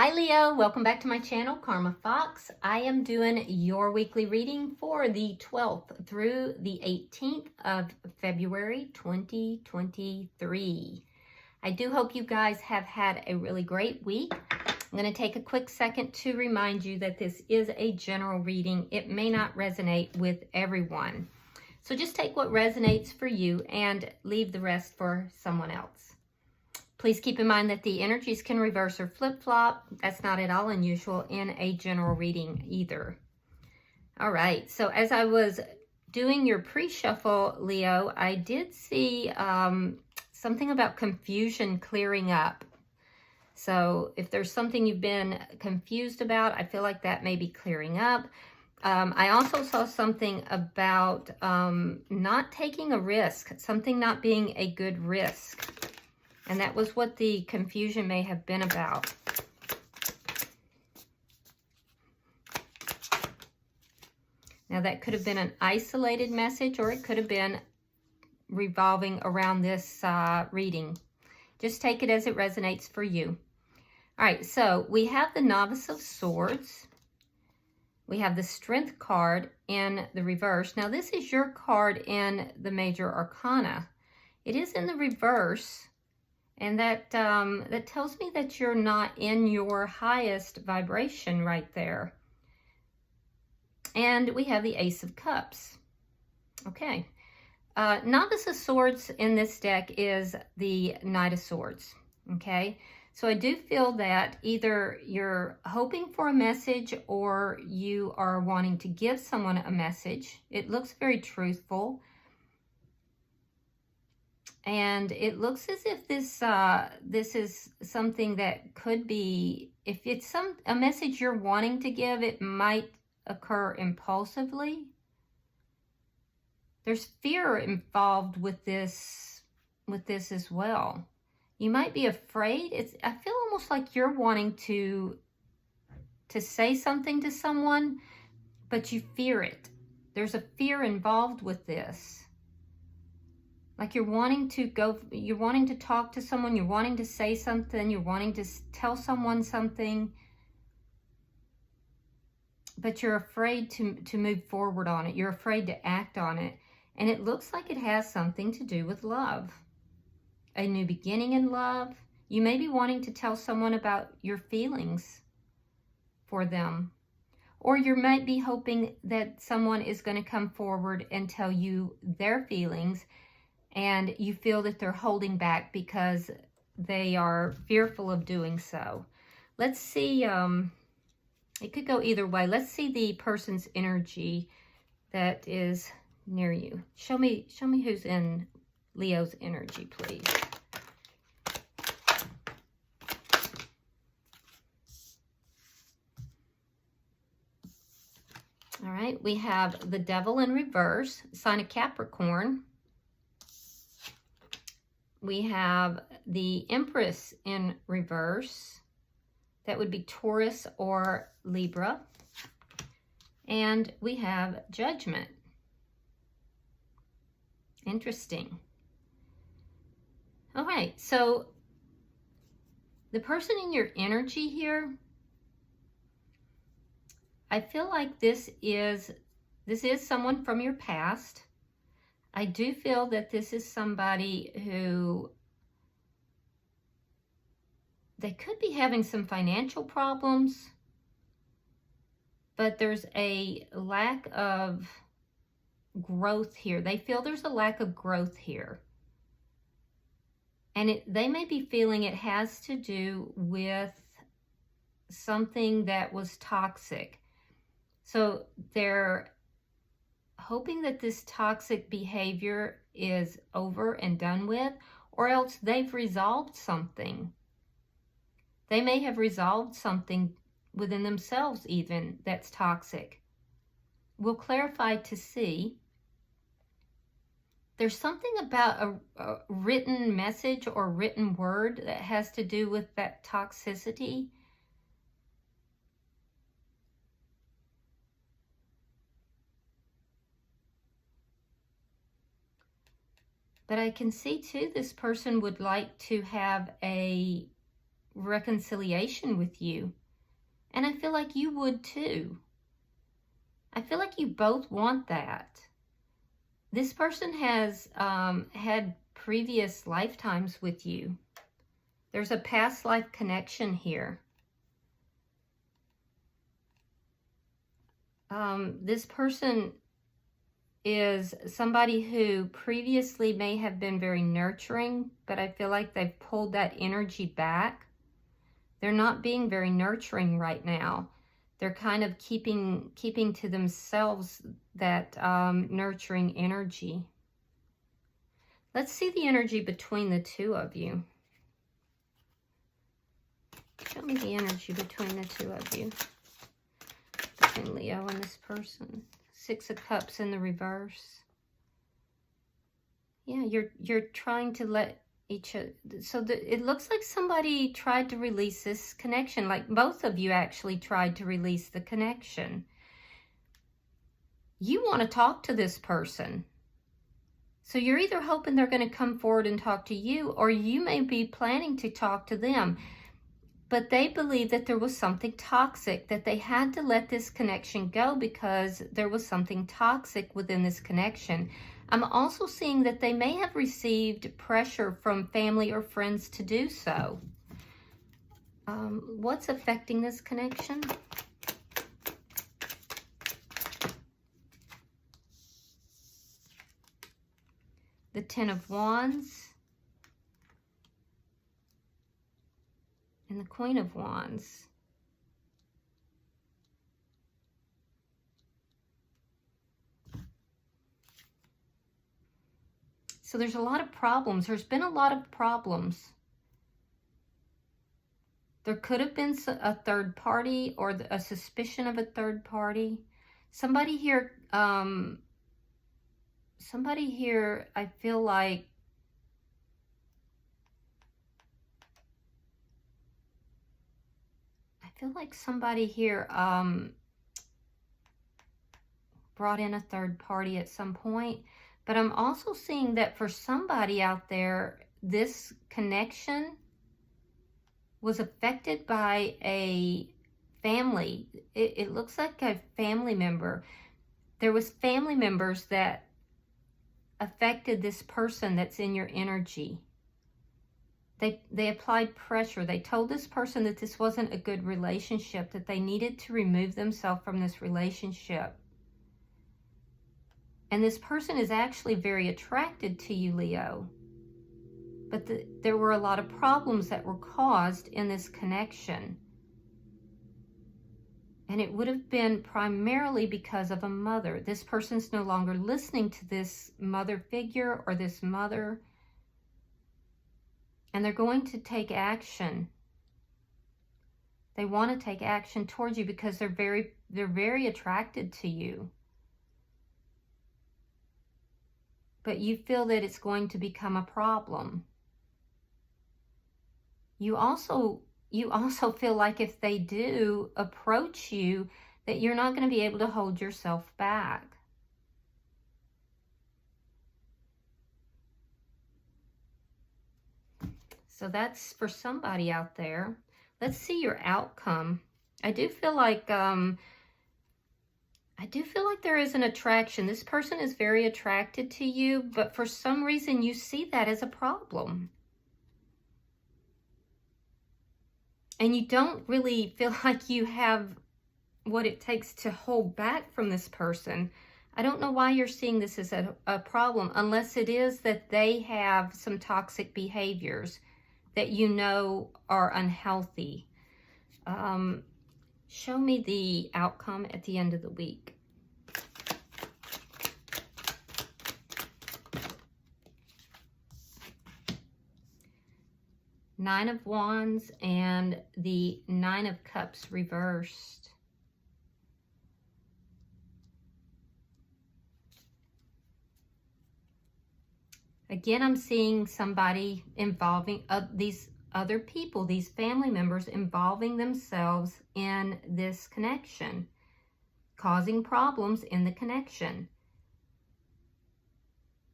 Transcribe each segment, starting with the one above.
Hi Leo, welcome back to my channel, Karma Fox. I am doing your weekly reading for the 12th through the 18th of February 2023. I do hope you guys have had a really great week. I'm going to take a quick second to remind you that this is a general reading. It may not resonate with everyone. So just take what resonates for you and leave the rest for someone else. Please keep in mind that the energies can reverse or flip-flop. That's not at all unusual in a general reading either. All right, so as I was doing your pre-shuffle, Leo, I did see something about confusion clearing up. So if there's something you've been confused about, I feel like that may be clearing up. I also saw something about not taking a risk, something not being a good risk. And that was what the confusion may have been about. Now that could have been an isolated message, or it could have been revolving around this reading. Just take it as it resonates for you. All right, so we have the Novice of Swords. We have the Strength card in the reverse. Now this is your card in the Major Arcana. It is in the reverse. And that tells me that you're not in your highest vibration right there. And we have the Ace of Cups. Okay. Novice of Swords in this deck is the Knight of Swords. Okay. So I do feel that either you're hoping for a message or you are wanting to give someone a message. It looks very truthful. And it looks as if this is something that could be, if it's a message you're wanting to give, it might occur impulsively. There's fear involved with this as well. You might be afraid. I feel almost like you're wanting to say something to someone, but you fear it. There's a fear involved with this. Like you're wanting to talk to someone, you're wanting to say something, you're wanting to tell someone something, but you're afraid to move forward on it. You're afraid to act on it. And it looks like it has something to do with love. A new beginning in love. You may be wanting to tell someone about your feelings for them. Or you might be hoping that someone is going to come forward and tell you their feelings, and you feel that they're holding back because they are fearful of doing so. Let's see, it could go either way. Let's see the person's energy that is near you. Show me who's in Leo's energy, please. All right, we have the Devil in reverse, sign of Capricorn. We have the Empress in reverse. That would be Taurus or Libra. And we have Judgment. Interesting. All right, so the person in your energy here, I feel like this is someone from your past. I do feel that this is somebody who, they could be having some financial problems, but there's a lack of growth here. They feel there's a lack of growth here. And they may be feeling it has to do with something that was toxic. So they're hoping that this toxic behavior is over and done with, or else they've resolved something. They may have resolved something within themselves even that's toxic. We'll clarify to see. There's something about a written message or written word that has to do with that toxicity. But I can see too, this person would like to have a reconciliation with you. And I feel like you would too. I feel like you both want that. This person has had previous lifetimes with you. There's a past life connection here. This person is somebody who previously may have been very nurturing, but I feel like they've pulled that energy back. They're not being very nurturing right now. They're kind of keeping to themselves that nurturing energy. Let's see the energy between the two of you. Show me the energy between the two of you. Between Leo and this person. Six of Cups in the reverse. Yeah, you're trying to let each other... So it looks like somebody tried to release this connection. Like both of you actually tried to release the connection. You want to talk to this person. So you're either hoping they're going to come forward and talk to you, or you may be planning to talk to them. But they believe that there was something toxic, that they had to let this connection go because there was something toxic within this connection. I'm also seeing that they may have received pressure from family or friends to do so. What's affecting this connection? The Ten of Wands. And the Queen of Wands. So there's a lot of problems. There's been a lot of problems. There could have been a third party or a suspicion of a third party. Somebody here, I feel like somebody here brought in a third party at some point. But I'm also seeing that for somebody out there, this connection was affected by a family. It looks like a family member. There was family members that affected this person that's in your energy. They applied pressure. They told this person that this wasn't a good relationship, that they needed to remove themselves from this relationship. And this person is actually very attracted to you, Leo. But there were a lot of problems that were caused in this connection. And it would have been primarily because of a mother. This person's no longer listening to this mother figure or this mother. And they're going to take action. They want to take action towards you because they're very attracted to you. But you feel that it's going to become a problem. You also feel like if they do approach you, that you're not going to be able to hold yourself back. So that's for somebody out there. Let's see your outcome. I do feel like there is an attraction. This person is very attracted to you, but for some reason you see that as a problem. And you don't really feel like you have what it takes to hold back from this person. I don't know why you're seeing this as a problem, unless it is that they have some toxic behaviors that you know are unhealthy. Show me the outcome at the end of the week. Nine of Wands and the Nine of Cups reversed. Again, I'm seeing somebody involving these other people, these family members involving themselves in this connection, causing problems in the connection.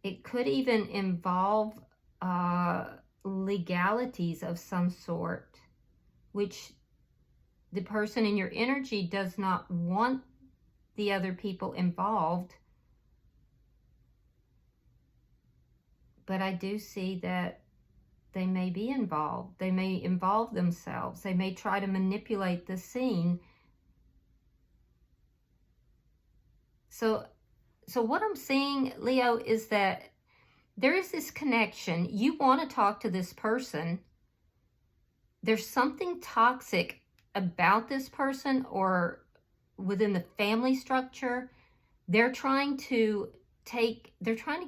It could even involve legalities of some sort. which the person in your energy does not want the other people involved. But I do see that they may be involved. They may involve themselves. They may try to manipulate the scene. So what I'm seeing, Leo, is that there is this connection. You want to talk to this person. There's something toxic about this person or within the family structure. They're trying to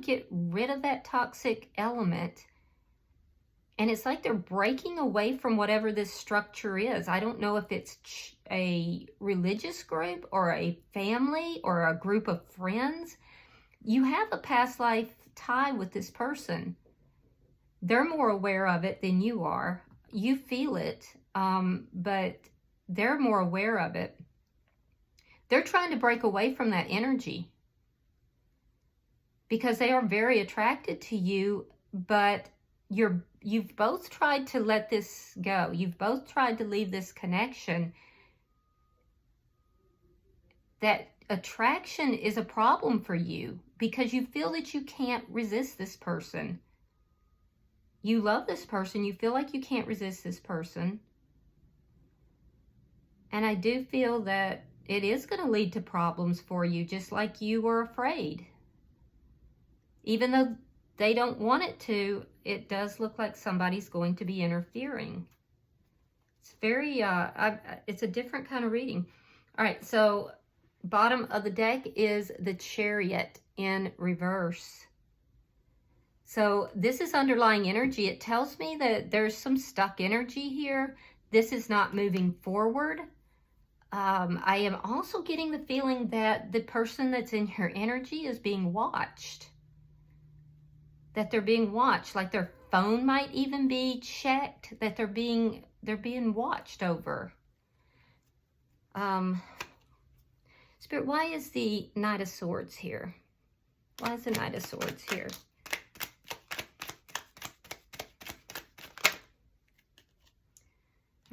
get rid of that toxic element. And it's like they're breaking away from whatever this structure is. I don't know if it's a religious group or a family or a group of friends. You have a past life tie with this person. They're more aware of it than you are. You feel it, but they're more aware of it. They're trying to break away from that energy because they are very attracted to you, but you've both tried to let this go. You've both tried to leave this connection. That attraction is a problem for you because you feel that you can't resist this person. You love this person. You feel like you can't resist this person. And I do feel that it is going to lead to problems for you, just like you were afraid. Even though they don't want it to, it does look like somebody's going to be interfering. It's very, it's a different kind of reading. All right, so bottom of the deck is the Chariot in reverse. So this is underlying energy. It tells me that there's some stuck energy here. This is not moving forward. I am also getting the feeling that the person that's in your energy is being watched. That they're being watched, like their phone might even be checked, that they're being watched over. Spirit, why is the Knight of Swords here? Why is the Knight of Swords here?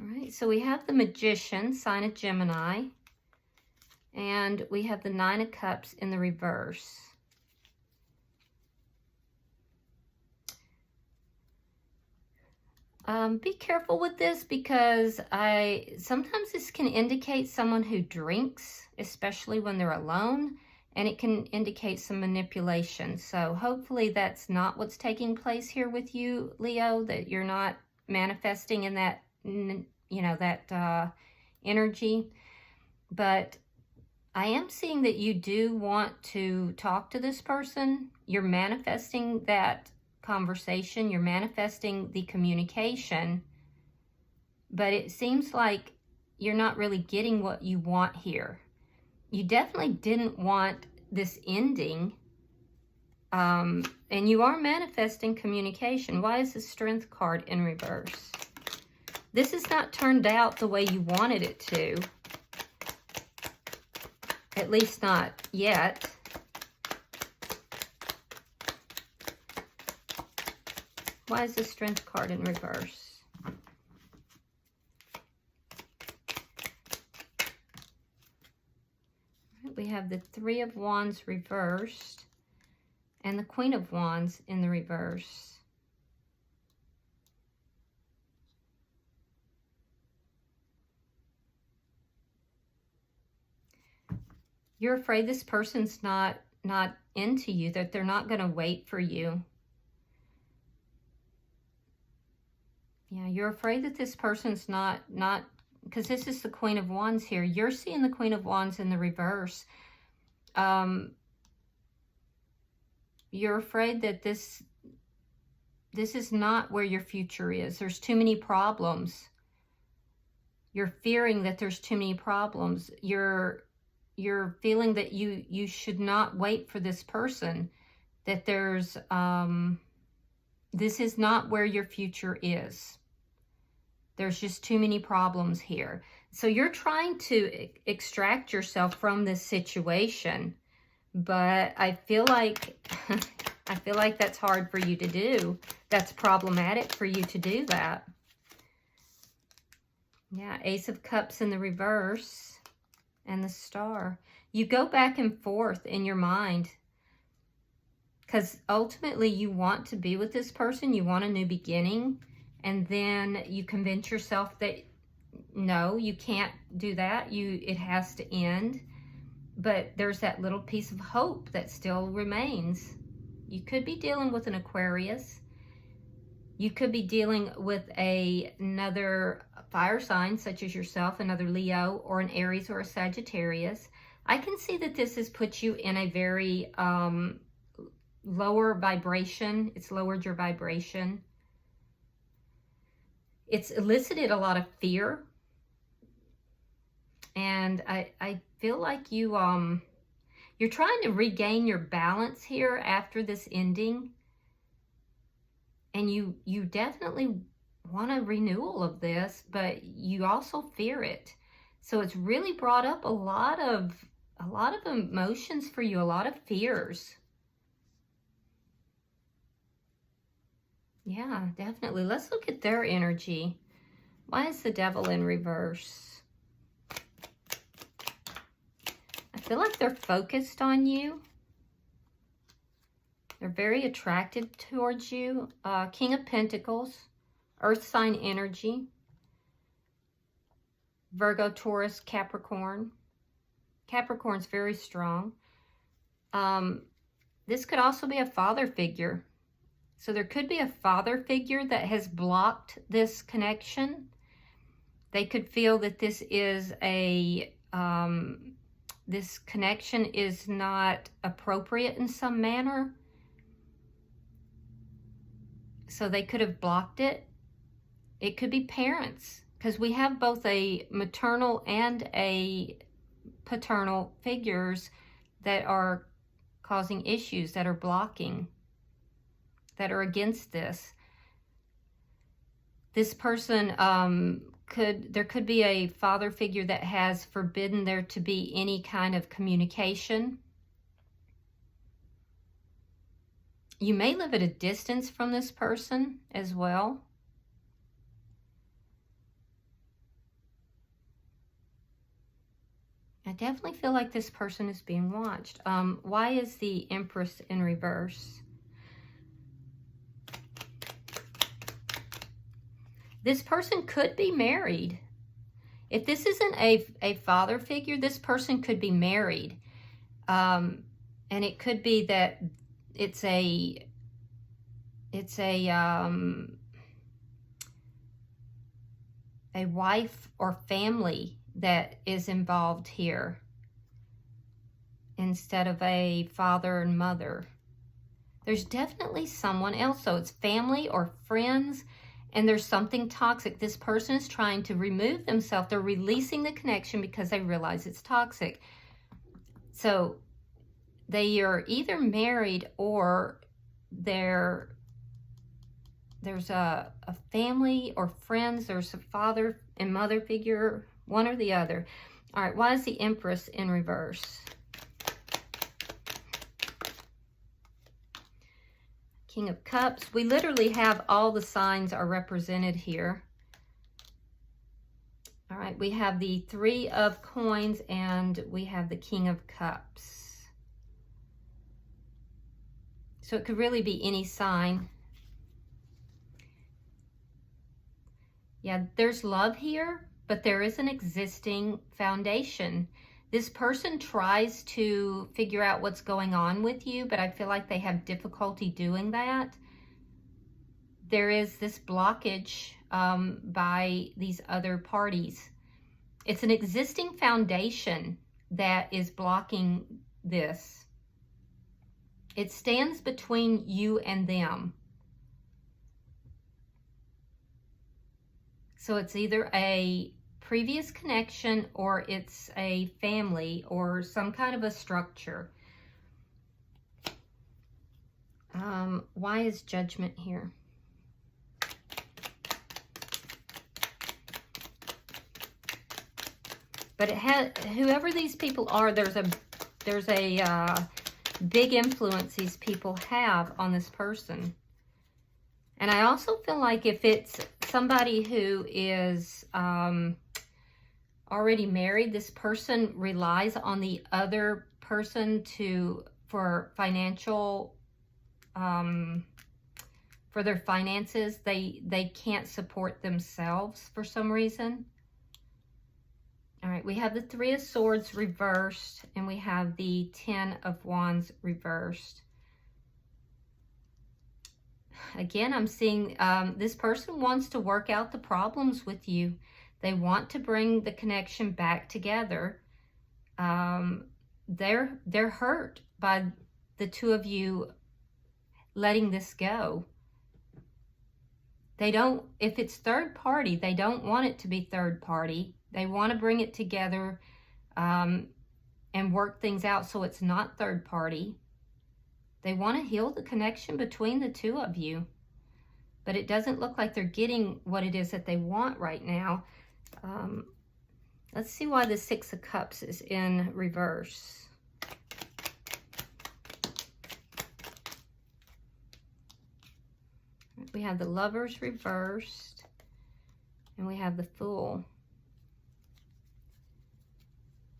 All right, so we have the Magician, sign of Gemini, and we have the Nine of Cups in the reverse. Be careful with this because sometimes this can indicate someone who drinks, especially when they're alone, and it can indicate some manipulation. So hopefully that's not what's taking place here with you, Leo, that you're not manifesting in that, that energy. But I am seeing that you do want to talk to this person. You're manifesting that conversation, you're manifesting the communication, but it seems like you're not really getting what you want here. You definitely didn't want this ending, and you are manifesting communication. Why is the Strength card in reverse? This has not turned out the way you wanted it to, at least not yet. Why is the Strength card in reverse? We have the Three of Wands reversed and the Queen of Wands in the reverse. You're afraid this person's not into you, that they're not going to wait for you. Yeah, you're afraid that this person's not, because this is the Queen of Wands here. You're seeing the Queen of Wands in the reverse. You're afraid that this is not where your future is. There's too many problems. You're fearing that there's too many problems. You're feeling that you should not wait for this person. That there's this is not where your future is. There's just too many problems here. So you're trying to extract yourself from this situation, but I feel like that's hard for you to do. That's problematic for you to do that. Yeah, Ace of Cups in the reverse and the Star. You go back and forth in your mind because ultimately you want to be with this person. You want a new beginning. And then you convince yourself that no, you can't do that. It has to end. But there's that little piece of hope that still remains. You could be dealing with an Aquarius. You could be dealing with another fire sign, such as yourself, another Leo, or an Aries or a Sagittarius. I can see that this has put you in a very lower vibration. It's lowered your vibration. It's elicited a lot of fear. And I feel like you're trying to regain your balance here after this ending. And you definitely want a renewal of this, but you also fear it. So it's really brought up a lot of emotions for you, a lot of fears. Yeah, definitely. Let's look at their energy. Why is the Devil in reverse? I feel like they're focused on you. They're very attracted towards you. King of Pentacles, Earth sign energy. Virgo, Taurus, Capricorn. Capricorn's very strong. This could also be a father figure. So there could be a father figure that has blocked this connection. They could feel that this is this connection is not appropriate in some manner. So they could have blocked it. It could be parents, because we have both a maternal and a paternal figures that are causing issues, that are blocking, that are against this. This person there could be a father figure that has forbidden there to be any kind of communication. You may live at a distance from this person as well. I definitely feel like this person is being watched. Why is the Empress in reverse? This person could be married. If this isn't a father figure, this person could be married. And it could be that it's a wife or family that is involved here instead of a father and mother. There's definitely someone else. So it's family or friends, and there's something toxic. This person is trying to remove themselves. They're releasing the connection because they realize it's toxic. So they are either married or there's a family or friends. There's a father and mother figure, one or the other. All right, why is the Empress in reverse? King of Cups. We literally have all the signs are represented here. All right, we have the Three of Coins and we have the King of Cups. So it could really be any sign. Yeah, there's love here, but there is an existing foundation. This person tries to figure out what's going on with you, but I feel like they have difficulty doing that. There is this blockage by these other parties. It's an existing foundation that is blocking this. It stands between you and them. So it's either a previous connection or it's a family or some kind of a structure. Why is Judgment here? But it has, whoever these people are, there's a big influence these people have on this person. And I also feel like if it's somebody who is already married. This person relies on the other person for financial, for their finances. They can't support themselves for some reason. All right, we have the Three of Swords reversed, and we have the Ten of Wands reversed. Again, I'm seeing this person wants to work out the problems with you. They want to bring the connection back together. They're hurt by the two of you letting this go. They don't, if it's third party, they don't want it to be third party. They want to bring it together and work things out so it's not third party. They want to heal the connection between the two of you. But it doesn't look like they're getting what it is that they want right now. Let's see why the Six of Cups is in reverse. We have the Lovers reversed, and we have the Fool.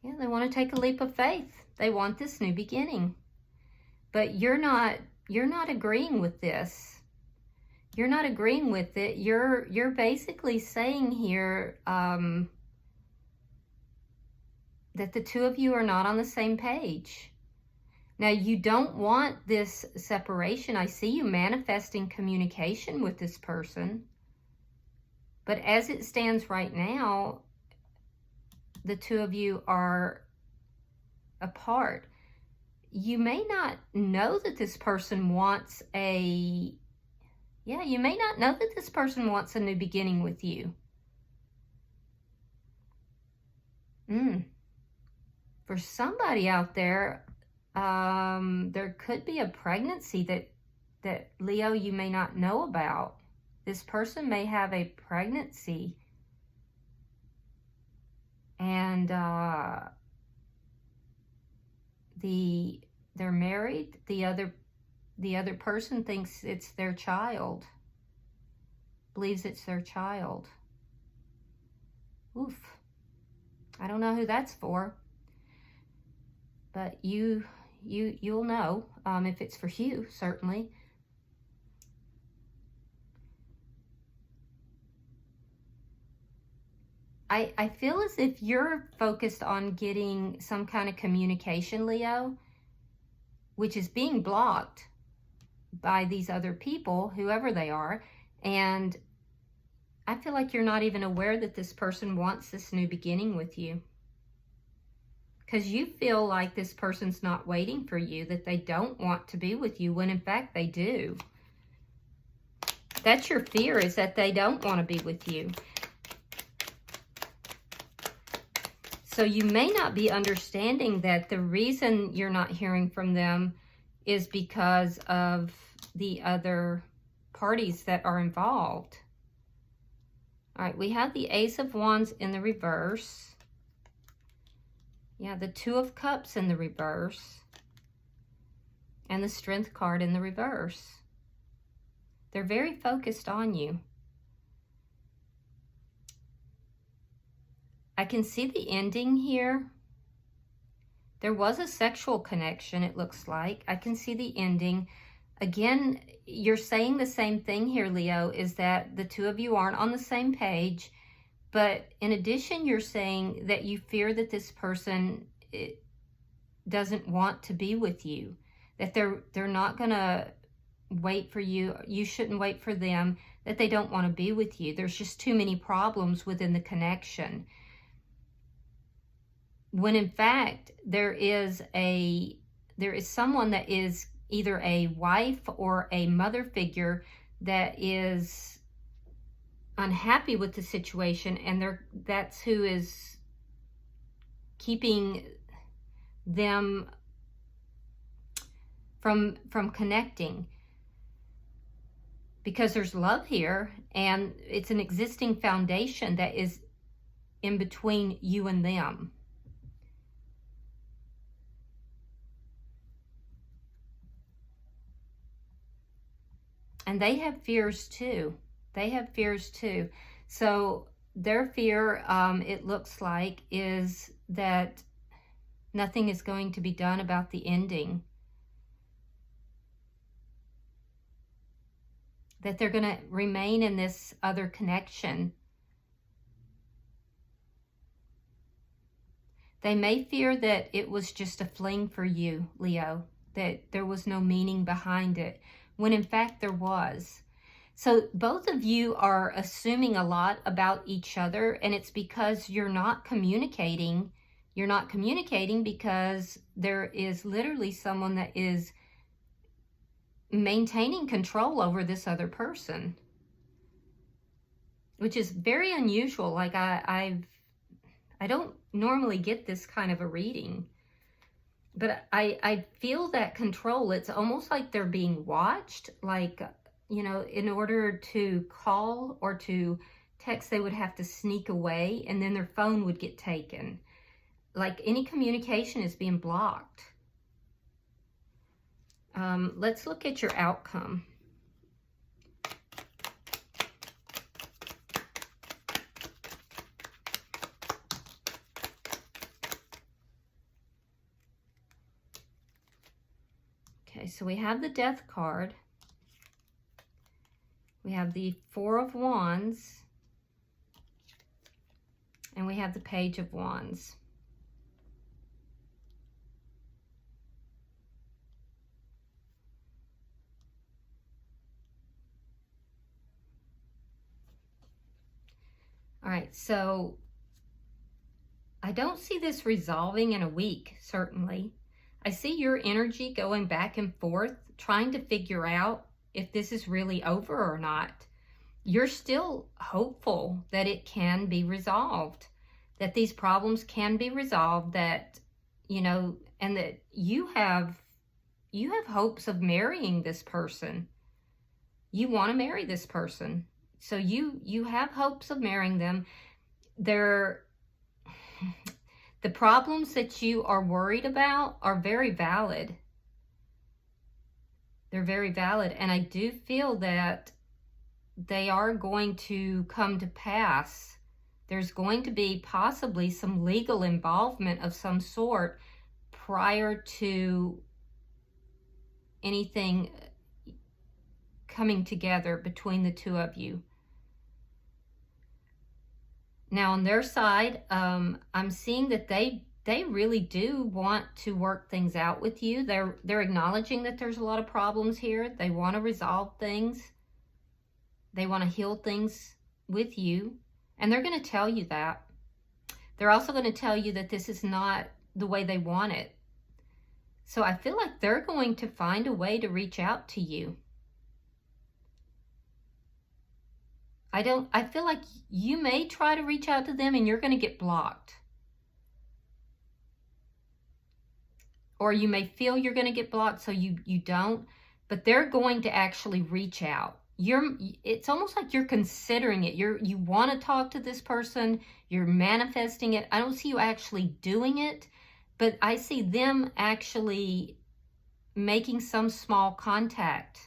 Yeah, they want to take a leap of faith. They want this new beginning. But you're not agreeing with this. You're not agreeing with it. You're basically saying here that the two of you are not on the same page. Now, you don't want this separation. I see you manifesting communication with this person. But as it stands right now, the two of you are apart. You may not know that this person wants you may not know that this person wants a new beginning with you. For somebody out there, there could be a pregnancy that Leo, you may not know about. This person may have a pregnancy, and they're married. The other person thinks it's their child, believes it's their child. Oof. I don't know who that's for, but you'll know if it's for you, certainly. I feel as if you're focused on getting some kind of communication, Leo, which is being blocked by these other people, whoever they are. And I feel like you're not even aware that this person wants this new beginning with you. Because you feel like this person's not waiting for you, that they don't want to be with you, when in fact they do. That's your fear, is that they don't want to be with you. So you may not be understanding that the reason you're not hearing from them is because of the other parties that are involved. All right, we have the Ace of Wands in the reverse. Yeah, the Two of Cups in the reverse. And the Strength card in the reverse. They're very focused on you. I can see the ending here. There was a sexual connection, it looks like. I can see the ending. Again, you're saying the same thing here, Leo, is that the two of you aren't on the same page. But in addition, you're saying that you fear that this person doesn't want to be with you, that they're not going to wait for you. You shouldn't wait for them, that they don't want to be with you. There's just too many problems within the connection. When in fact, there is someone that is either a wife or a mother figure that is unhappy with the situation, and that's who is keeping them from connecting, because there's love here and it's an existing foundation that is in between you and them. And they have fears too. They have fears too. So their fear, it looks like, is that nothing is going to be done about the ending. That they're going to remain in this other connection. They may fear that it was just a fling for you, Leo, that there was no meaning behind it, when in fact there was. So both of you are assuming a lot about each other, and it's because you're not communicating. You're not communicating because there is literally someone that is maintaining control over this other person, which is very unusual. Like I don't normally get this kind of a reading, but I feel that control. It's almost like they're being watched. Like, you know, in order to call or to text, they would have to sneak away, and then their phone would get taken. Like any communication is being blocked. Let's look at your outcome. Okay, so we have the Death card. We have the Four of Wands. And we have the Page of Wands. All right, so I don't see this resolving in a week, certainly. I see your energy going back and forth, trying to figure out if this is really over or not. You're still hopeful that it can be resolved, that these problems can be resolved, that, you know, and that you have hopes of marrying this person. You want to marry this person. So you have hopes of marrying them. The problems that you are worried about are very valid. They're very valid. And I do feel that they are going to come to pass. There's going to be possibly some legal involvement of some sort prior to anything coming together between the two of you. Now on their side, I'm seeing that they really do want to work things out with you. They're acknowledging that there's a lot of problems here. They want to resolve things. They want to heal things with you. And they're going to tell you that. They're also going to tell you that this is not the way they want it. So I feel like they're going to find a way to reach out to you. I feel like you may try to reach out to them and you're going to get blocked. Or you may feel you're going to get blocked, so you don't, but they're going to actually reach out. It's almost like you're considering it. You want to talk to this person, you're manifesting it. I don't see you actually doing it, but I see them actually making some small contact.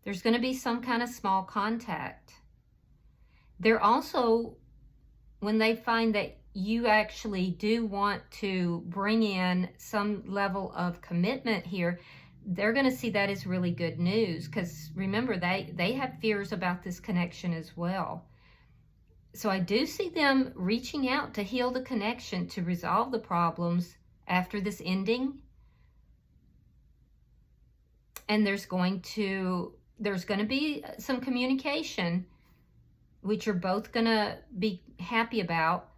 There's going to be some kind of small contact. They're also, when they find that you actually do want to bring in some level of commitment here, they're going to see that as really good news, because remember, they have fears about this connection as well. So I do see them reaching out to heal the connection, to resolve the problems after this ending. And there's going to be some communication, which you're both going to be happy about.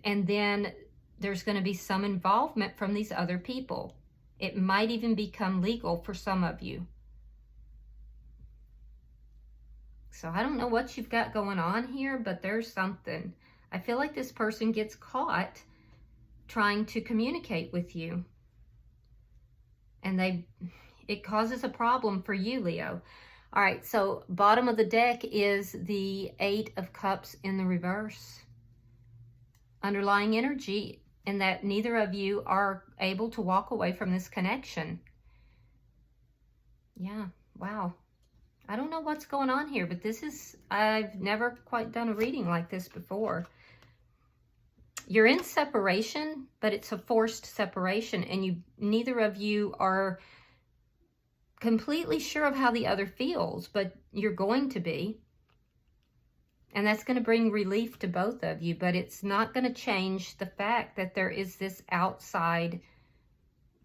And then there's going to be some involvement from these other people. It might even become legal for some of you. So I don't know what you've got going on here, but there's something. I feel like this person gets caught trying to communicate with you. And it causes a problem for you, Leo. All right, so bottom of the deck is the Eight of Cups in the reverse. Underlying energy, and that neither of you are able to walk away from this connection. Yeah, wow. I don't know what's going on here, but this is, I've never quite done a reading like this before. You're in separation, but it's a forced separation, and neither of you are completely sure of how the other feels, but you're going to be. And that's going to bring relief to both of you, but it's not going to change the fact that there is this outside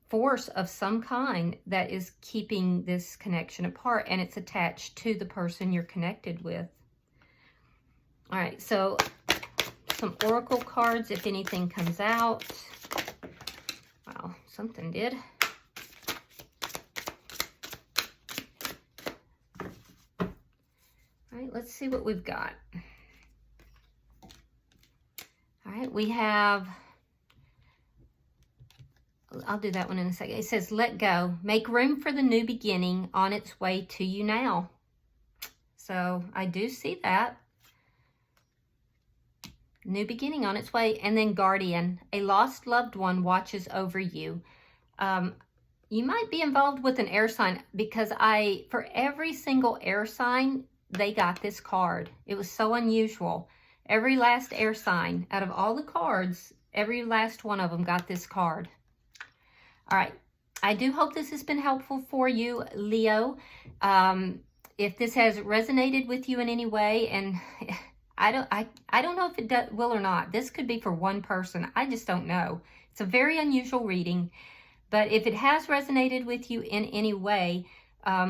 force of some kind that is keeping this connection apart, and it's attached to the person you're connected with. All right, so some oracle cards if anything comes out. Wow, something did. All right, let's see what we've got. All right, we have, I'll do that one in a second. It says, let go. Make room for the new beginning on its way to you now. So I do see that. New beginning on its way. And then guardian. A lost loved one watches over you. You might be involved with an air sign, because for every single air sign, they got this card. It was so unusual. Every last air sign, out of all the cards, every last one of them got this card. All right. I do hope this has been helpful for you, Leo. If this has resonated with you in any way, and I don't know if it will or not. This could be for one person. I just don't know. It's a very unusual reading. But if it has resonated with you in any way,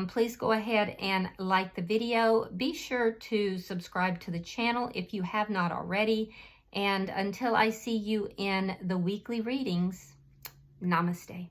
please go ahead and like the video. Be sure to subscribe to the channel if you have not already. And until I see you in the weekly readings, namaste.